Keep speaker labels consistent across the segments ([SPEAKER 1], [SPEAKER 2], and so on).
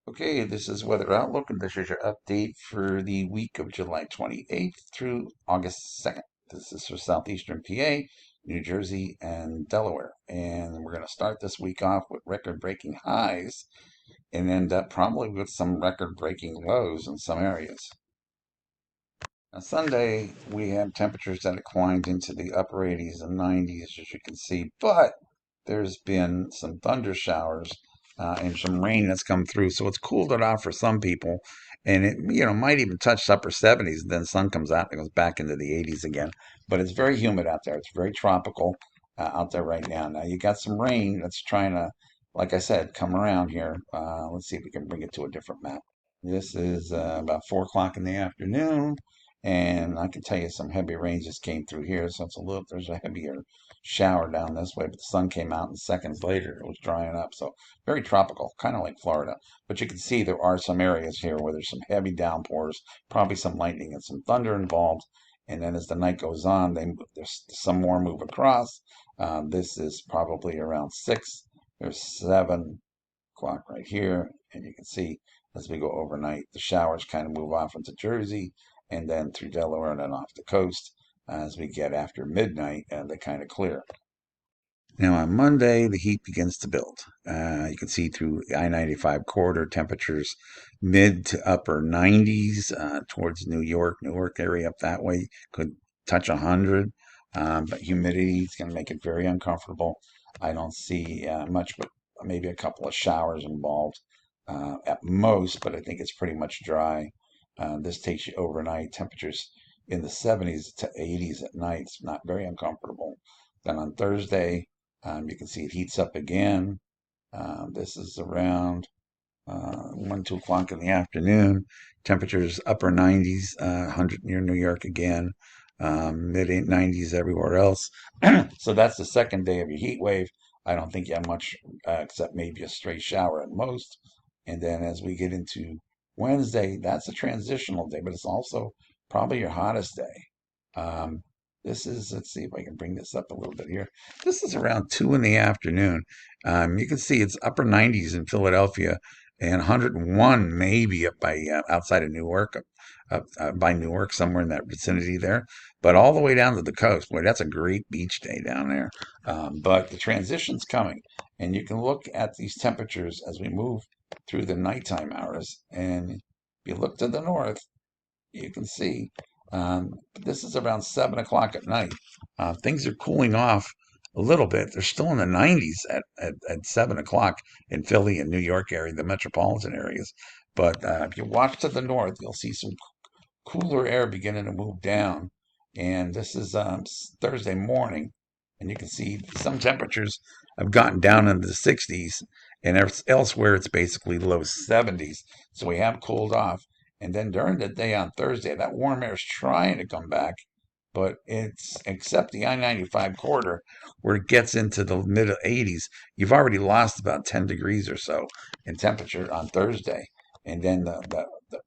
[SPEAKER 1] Okay, this is Weather Outlook, and this is your update for the week of July 28th through August 2nd. This is for southeastern PA, New Jersey, and Delaware. And we're going to start this week off with record-breaking highs and end up probably with some record-breaking lows in some areas. Now, Sunday, we have temperatures that climbed into the upper 80s and 90s, as you can see, but there's been some thunder showers and some rain that's come through, so it's cooled it off for some people, and it might even touch upper 70s. And then sun comes out and it goes back into the 80s again. But it's very humid out there. It's very tropical out there right now. Now you got some rain that's trying to, like I said, come around here. Let's see if we can bring it to a different map. This is about 4 o'clock in the afternoon, and I can tell you some heavy rain just came through here. So it's a little, there's a heavier shower down this way, but the sun came out, and seconds later it was drying up. So very tropical, kind of like Florida. But you can see there are some areas here where there's some heavy downpours, probably some lightning and some thunder involved. And then as the night goes on, there's some more move across. This is probably around 6. There's 7 o'clock right here, and you can see as we go overnight, the showers kind of move off into Jersey and then through Delaware and then off the coast as we get after midnight, and they kind of clear. Now on Monday, the heat begins to build. You can see through the I-95 corridor temperatures mid to upper 90s towards Newark area up that way could touch 100. But humidity is going to make it very uncomfortable. I don't see much, but maybe a couple of showers involved at most, but I think it's pretty much dry. This takes you overnight. Temperatures in the 70s to 80s at night. It's not very uncomfortable. Then on Thursday, you can see it heats up again. This is around 1, 2 o'clock in the afternoon. Temperatures upper 90s, 100 near New York again, mid 90s everywhere else. So that's the second day of your heat wave. I don't think you have much except maybe a stray shower at most. And then as we get into Wednesday, that's a transitional day, but it's also probably your hottest day. Um, this is, let's see if I can bring this up a little bit here. This is around 2 in the afternoon. You can see it's upper 90s in Philadelphia and 101 maybe up by outside of Newark, by Newark, somewhere in that vicinity there. But all the way down to the coast, boy, that's a great beach day down there. But the transition's coming, and you can look at these temperatures as we move through the nighttime hours. And if you look to the north, you can see this is around 7 o'clock at night. Things are cooling off a little bit. They're still in the 90s at 7 o'clock in Philly and New York area, the metropolitan areas. But if you watch to the north, you'll see some cooler air beginning to move down. And this is Thursday morning, and you can see some temperatures have gotten down into the 60s, and elsewhere it's basically low 70s. So we have cooled off. And then during the day on Thursday, that warm air is trying to come back, but it's except the I-95 corridor where it gets into the mid 80s, you've already lost about 10 degrees or so in temperature on Thursday. And then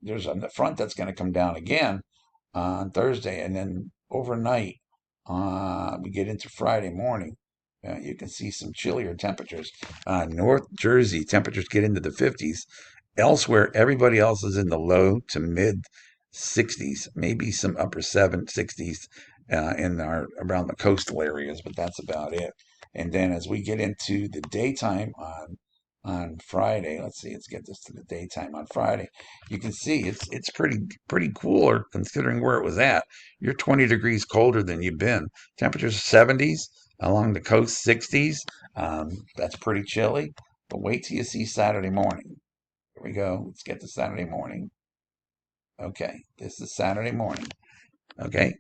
[SPEAKER 1] there's a front that's going to come down again on Thursday, and then overnight we get into Friday morning. You can see some chillier temperatures. North Jersey temperatures get into the 50s. Elsewhere, everybody else is in the low to mid 60s, maybe some upper 60s in our around the coastal areas, but that's about it. And then as we get into the daytime on Friday, let's get this to the daytime on Friday. You can see it's pretty cooler considering where it was at. You're 20 degrees colder than you've been. Temperatures 70s along the coast, 60s. That's pretty chilly. But wait till you see Saturday morning. Here we go. Let's get to Saturday morning. Okay, this is Saturday morning. Okay,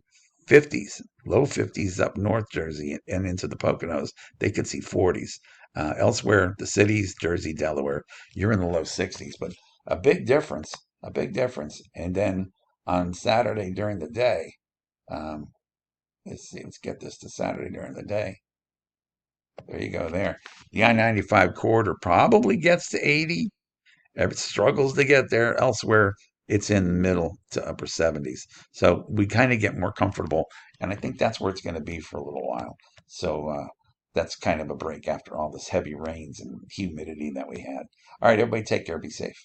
[SPEAKER 1] 50s, low 50s up North Jersey and into the Poconos. They could see 40s. Elsewhere, the cities, Jersey, Delaware, you're in the low 60s. But a big difference, a big difference. And then on Saturday during the day, um, let's see, let's get this to Saturday during the day. There you go there. The I-95 corridor probably gets to 80. It struggles to get there. Elsewhere, it's in middle to upper 70s. So we kind of get more comfortable. And I think that's where it's going to be for a little while. So that's kind of a break after all this heavy rains and humidity that we had. All right, everybody take care. Be safe.